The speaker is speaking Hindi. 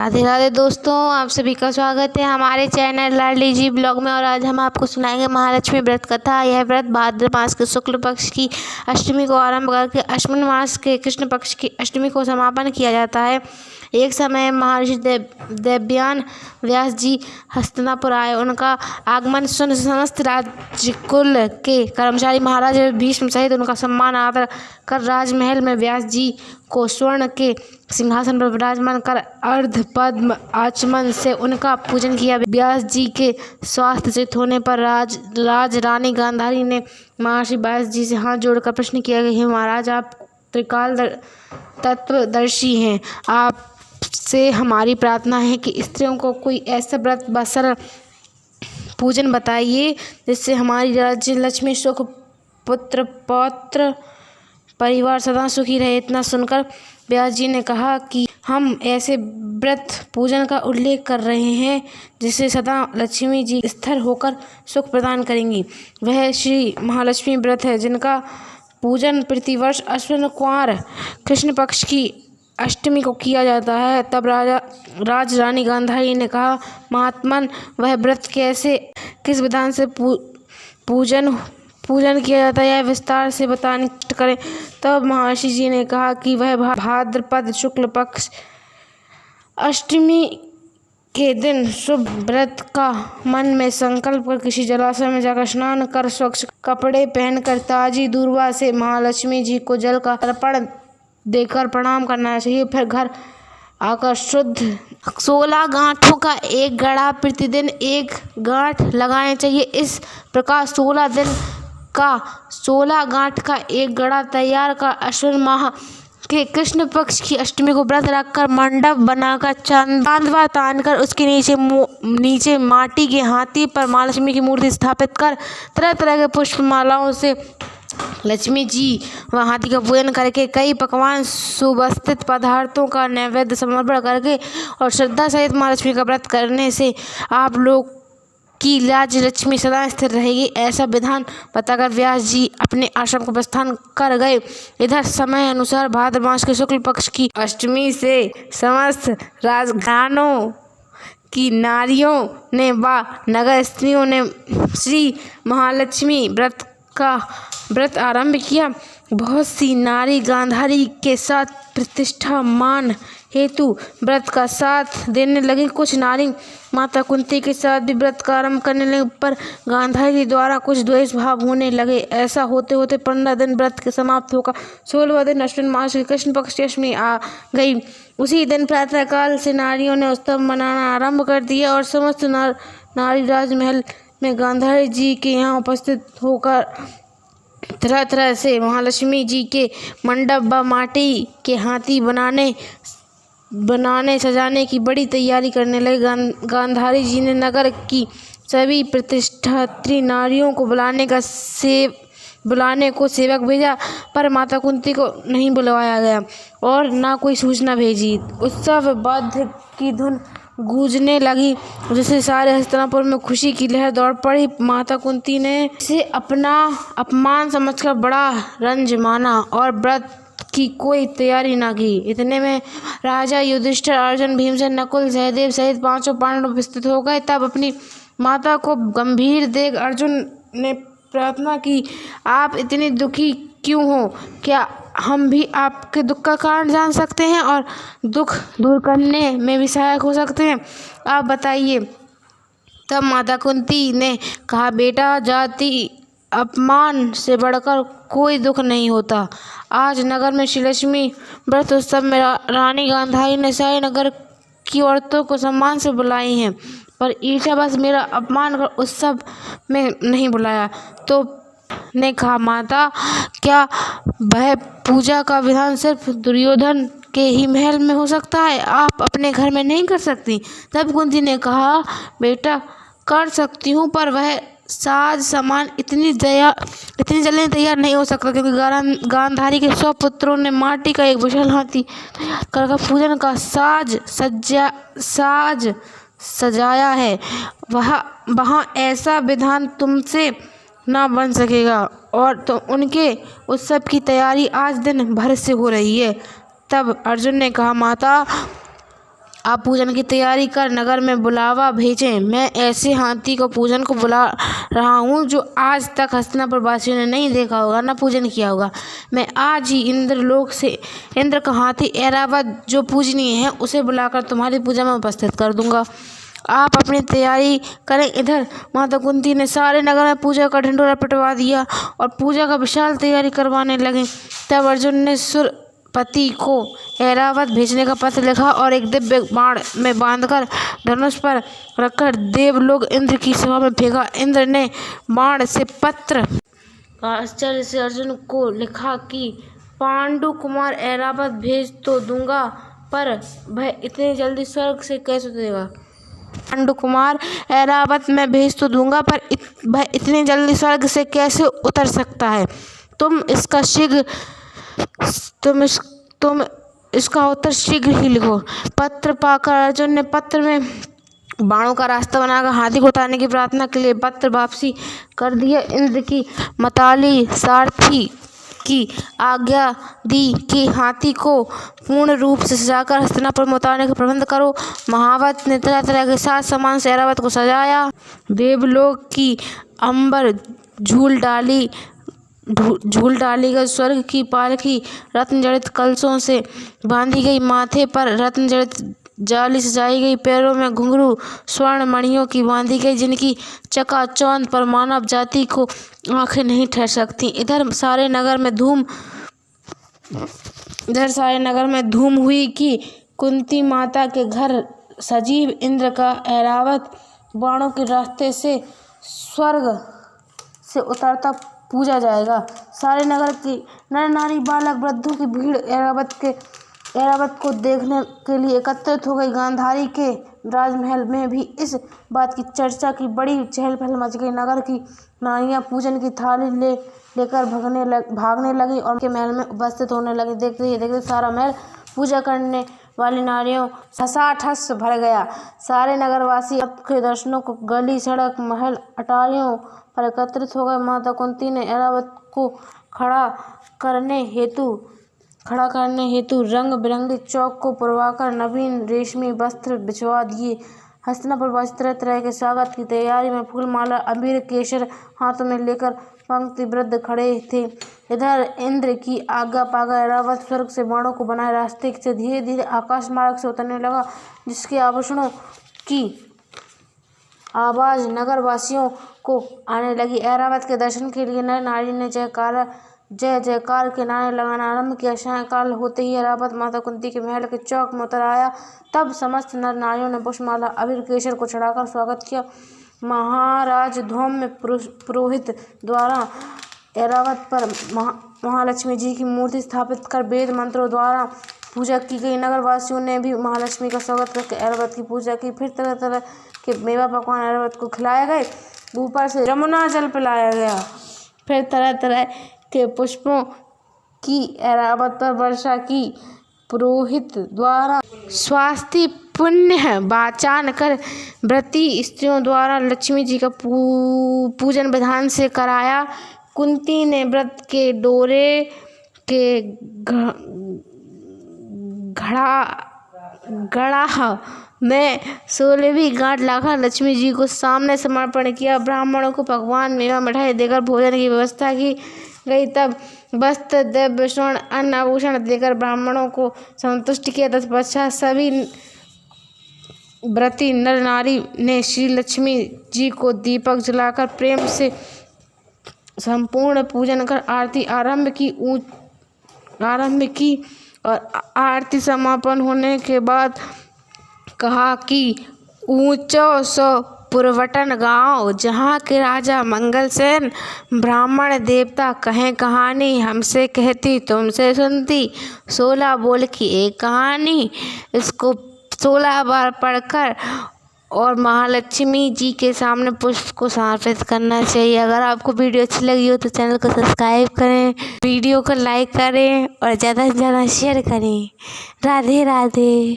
राधे राधे दोस्तों, आप सभी का स्वागत है हमारे चैनल लाडली जी ब्लॉग में। और आज हम आपको सुनाएंगे महालक्ष्मी व्रत कथा। यह व्रत भाद्र मास के शुक्ल पक्ष की अष्टमी को आरंभ करके अश्विन मास के कृष्ण पक्ष की अष्टमी को समापन किया जाता है। एक समय महर्षि देवयान व्यास जी हस्तिनापुर आए। उनका आगमन सुन समस्त राजकुल के कर्मचारी महाराज भीष्म सहित उनका सम्मान आदर कर राजमहल में व्यास जी को स्वर्ण के सिंहासन पर विराजमान कर अर्ध पद्म आचमन से उनका पूजन किया। व्यास जी के स्वास्थ्य चित होने पर राज रानी गांधारी ने महर्षि व्यास जी से हाथ जोड़कर प्रश्न किया कि हे महाराज, आप त्रिकाल तत्वदर्शी हैं। आपसे हमारी प्रार्थना है कि स्त्रियों को कोई ऐसा व्रत व सरल पूजन बताइए जिससे हमारी राज्य लक्ष्मी सुख पुत्र पौत्र परिवार सदा सुखी रहे। इतना सुनकर व्यास जी ने कहा कि हम ऐसे व्रत पूजन का उल्लेख कर रहे हैं जिससे सदा लक्ष्मी जी स्थिर होकर सुख प्रदान करेंगी। वह श्री महालक्ष्मी व्रत है जिनका पूजन प्रतिवर्ष अश्विन कुमार कृष्ण पक्ष की अष्टमी को किया जाता है। तब राज रानी गांधारी ने कहा, महात्मन, वह व्रत कैसे किस विधान से पूजन किया जाता है, यह विस्तार से बताने करें। तब महर्षि जी ने कहा कि वह भाद्रपद शुक्ल पक्ष अष्टमी के दिन शुभ व्रत का मन में संकल्प कर किसी जलाशय में जाकर स्नान कर स्वच्छ कपड़े पहनकर ताजी दूर्वा से महालक्ष्मी जी को जल का अर्पण देकर प्रणाम करना चाहिए। फिर घर आकर शुद्ध 16 गांठों का एक गड़ा प्रतिदिन एक गांठ लगाने चाहिए। इस प्रकार 16 दिन का 16 गांठ का एक गड़ा तैयार कर अश्विन माह के कृष्ण पक्ष की अष्टमी को व्रत रखकर मंडप बनाकर चांदवा तान कर उसके नीचे माटी के हाथी पर महालक्ष्मी की मूर्ति स्थापित कर तरह तरह के पुष्पमालाओं से लक्ष्मी जी व हाथी का पूजन करके कई पकवान सुवस्थित पदार्थों का नैवेद्य समर्पण करके और श्रद्धा सहित महालक्ष्मी का व्रत करने से आप लोग की लाज लक्ष्मी सदा स्थिर रहेगी। ऐसा विधान बताकर व्यास जी अपने आश्रम को प्रस्थान कर गए। इधर समय अनुसार भाद्र मास के शुक्ल पक्ष की अष्टमी से समस्त राजघरानों की नारियों ने व नगर स्त्रियों ने श्री महालक्ष्मी व्रत आरंभ किया। बहुत सी नारी गांधारी के साथ प्रतिष्ठा मान हेतु व्रत का साथ देने लगी। कुछ नारी माता कुंती के साथ भी व्रत का आरंभ करने लगे, पर गांधारी द्वारा कुछ द्वेष भाव होने लगे। ऐसा होते होते 15 दिन व्रत के समाप्त होकर 16वां दिन अश्विन मास की कृष्ण पक्ष की अष्टमी आ गई। उसी दिन प्रातःकाल से नारियों ने उत्सव मनाना आरंभ कर दिया और समस्त नारी राजमहल में गांधारी जी के यहाँ उपस्थित होकर तरह तरह से महालक्ष्मी जी के मंडप व माटी के हाथी बनाने सजाने की बड़ी तैयारी करने लगे। गांधारी जी ने नगर की सभी प्रतिष्ठित नारियों को बुलाने को सेवक भेजा, पर माता कुंती को नहीं बुलवाया गया और ना कोई सूचना भेजी। उत्सव वाद्य की धुन गूंजने लगी जिससे सारे हस्तिनापुर में खुशी की लहर दौड़ पड़ी। माता कुंती ने इसे अपना अपमान समझकर बड़ा रंज माना और व्रत की कोई तैयारी न की। इतने में राजा युधिष्ठिर, अर्जुन, भीमसेन, नकुल, सहदेव सहित 5 पांडव उपस्थित हो गए। तब अपनी माता को गंभीर देख अर्जुन ने प्रार्थना की, आप इतनी दुखी क्यों हो? क्या हम भी आपके दुख का कारण जान सकते हैं और दुख दूर करने में भी सहायक हो सकते हैं? आप बताइए। तब माता कुंती ने कहा, बेटा, जाति अपमान से बढ़कर कोई दुख नहीं होता। आज नगर में श्री लक्ष्मी व्रत उत्सव में रानी गांधारी ने सारे नगर की औरतों को सम्मान से बुलाई हैं, पर ईर्ष्यावश मेरा अपमान कर उत्सव में नहीं बुलाया। तो ने कहा, माता, क्या वह पूजा का विधान सिर्फ दुर्योधन के ही महल में हो सकता है? आप अपने घर में नहीं कर सकती? तब कुंती ने कहा, बेटा, कर सकती हूँ, पर वह साज सामान इतनी जल्दी तैयार नहीं हो सकता, क्योंकि गांधारी के 100 पुत्रों ने माटी का एक विशाल हाथी कर पूजन का साज सजाया है। वहाँ ऐसा विधान तुमसे ना बन सकेगा और तो उनके उत्सव की तैयारी आज दिन भर से हो रही है। तब अर्जुन ने कहा, माता, आप पूजन की तैयारी कर नगर में बुलावा भेजें। मैं ऐसे हाथी को पूजन को बुला रहा हूँ जो आज तक हस्तिनापुर वासियों ने नहीं देखा होगा, न पूजन किया होगा। मैं आज ही इंद्रलोक से इंद्र का हाथी ऐरावत जो पूजनीय है उसे बुलाकर तुम्हारी पूजा में उपस्थित कर दूंगा। आप अपनी तैयारी करें। इधर माता कुंती ने सारे नगर में पूजा का ढिंढोरा पिटवा दिया और पूजा का विशाल तैयारी करवाने लगे। तब अर्जुन ने सुरपति को ऐरावत भेजने का पत्र लिखा और एक दिव्य बाण में बांधकर धनुष पर रखकर देवलोक इंद्र की सभा में फेंका। इंद्र ने बाण से पत्र आश्चर्य से अर्जुन को लिखा कि पांडु कुमार ऐरावत भेज तो दूंगा, पर वह इतनी जल्दी स्वर्ग से कैसे उतरेगा। पांडु कुमार ऐरावत मैं भेज तो दूंगा, पर वह इतनी जल्दी स्वर्ग से कैसे उतर सकता है। तुम इसका उत्तर शीघ्र ही लिखो। पत्र पाकर अर्जुन ने पत्र में बाणों का रास्ता बनाकर हाथी को उतारने की प्रार्थना के लिए पत्र वापसी कर दिया। इंद्र की मताली सारथी की आज्ञा दी कि हाथी को पूर्ण रूप से सजाकर हस्तिनापुर में उतारने का प्रबंध करो। महावत ने तरह तरह के साज सामान से ऐरावत को सजाया। देवलोक की अंबर झूल डाली गई। स्वर्ग की पालकी रत्न जड़ित कलशों से बांधी गई। माथे पर रत्न जड़ित जाली सजाई गई। पैरों में घुंघरू स्वर्ण मणियों की बांधी गई, जिनकी चकाचौंध पर मानव जाति को आंखें नहीं ठहर सकती। इधर सारे नगर में धूम हुई कि कुंती माता के घर सजीव इंद्र का ऐरावत बाणों के रास्ते से स्वर्ग से उतरता पूजा जाएगा। सारे नगर की नर नारी बालक वृद्धों की भीड़ ऐरावत को देखने के लिए एकत्रित हो गई। गांधारी के राजमहल में भी इस बात की चर्चा की बड़ी चहल पहल मच गई। नगर की नारियां पूजन की थाली लेकर भागने लगी और उनके महल में उपस्थित होने लगी। देखते ही देखते सारा महल पूजा करने वाली नारियों ठसाठस भर गया। सारे नगरवासी आपके दर्शनों को गली सड़क महल अटारियों पर एकत्रित हो गए। माता कुंती ने ऐरावत को खड़ा करने हेतु रंग बिरंगे चौक को पुरवाकर नवीन रेशमी वस्त्र बिछवा दिए। हस्तिनापुर वासी तरह तरह के स्वागत की तैयारी में फूल माला अबीर केसर हाथों में लेकर पंक्तिबद्ध खड़े थे। इधर इंद्र की आज्ञा पाकर ऐरावत स्वर्ग से बाणों को बनाए रास्ते से धीरे धीरे आकाश मार्ग से उतरने लगा, जिसके आभूषणों की आवाज नगर वासियों को आने लगी। ऐरावत के दर्शन के लिए नर नारी ने जय जयकार के नारे लगाना आरंभ किया। सायंकाल होते ही ऐरावत माता कुंती के महल के चौक में उतर आया। तब समस्त नर नारियों ने पुष्पमाला अबीर केसर को चढ़ाकर स्वागत किया। महाराज धौम्य पुरोहित द्वारा ऐरावत पर महालक्ष्मी जी की मूर्ति स्थापित कर वेद मंत्रों द्वारा पूजा की गई। नगर वासियों ने भी महालक्ष्मी का स्वागत करके ऐरावत की पूजा की। फिर तरह तरह के मेवा पकवान ऐरावत को खिलाए गए। ऊपर से यमुना जल पिलाया गया। फिर तरह तरह के पुष्पों की ऐरावत पर वर्षा की। पुरोहित द्वारा स्वास्ति पुण्य वाचन कर व्रती स्त्रियों द्वारा लक्ष्मी जी का पूजन विधान से कराया। कुंती ने व्रत के डोरे के गड़ा में 16वीं गांठ लाकर लक्ष्मी जी को सामने समर्पण किया। ब्राह्मणों को पकवान मेवा मिठाई देकर भोजन की व्यवस्था की गई। तब वस्त्र द्रव्य स्वर्ण अन्न आभूषण देकर ब्राह्मणों को संतुष्ट किया। तत्पश्चात सभी व्रती नर नारी ने श्री लक्ष्मी जी को दीपक जलाकर प्रेम से संपूर्ण पूजन कर आरती आरंभ की और आरती समापन होने के बाद कहा कि ऊंचो सो पुरवटन गाँव, जहाँ के राजा मंगलसेन ब्राह्मण देवता कहें कहानी, हमसे कहती तुमसे सुनती, 16 बोल की एक कहानी। इसको 16 बार पढ़कर और महालक्ष्मी जी के सामने पुष्प को समर्पित करना चाहिए। अगर आपको वीडियो अच्छी लगी हो तो चैनल को सब्सक्राइब करें, वीडियो को लाइक करें और ज़्यादा से ज़्यादा शेयर करें। राधे राधे।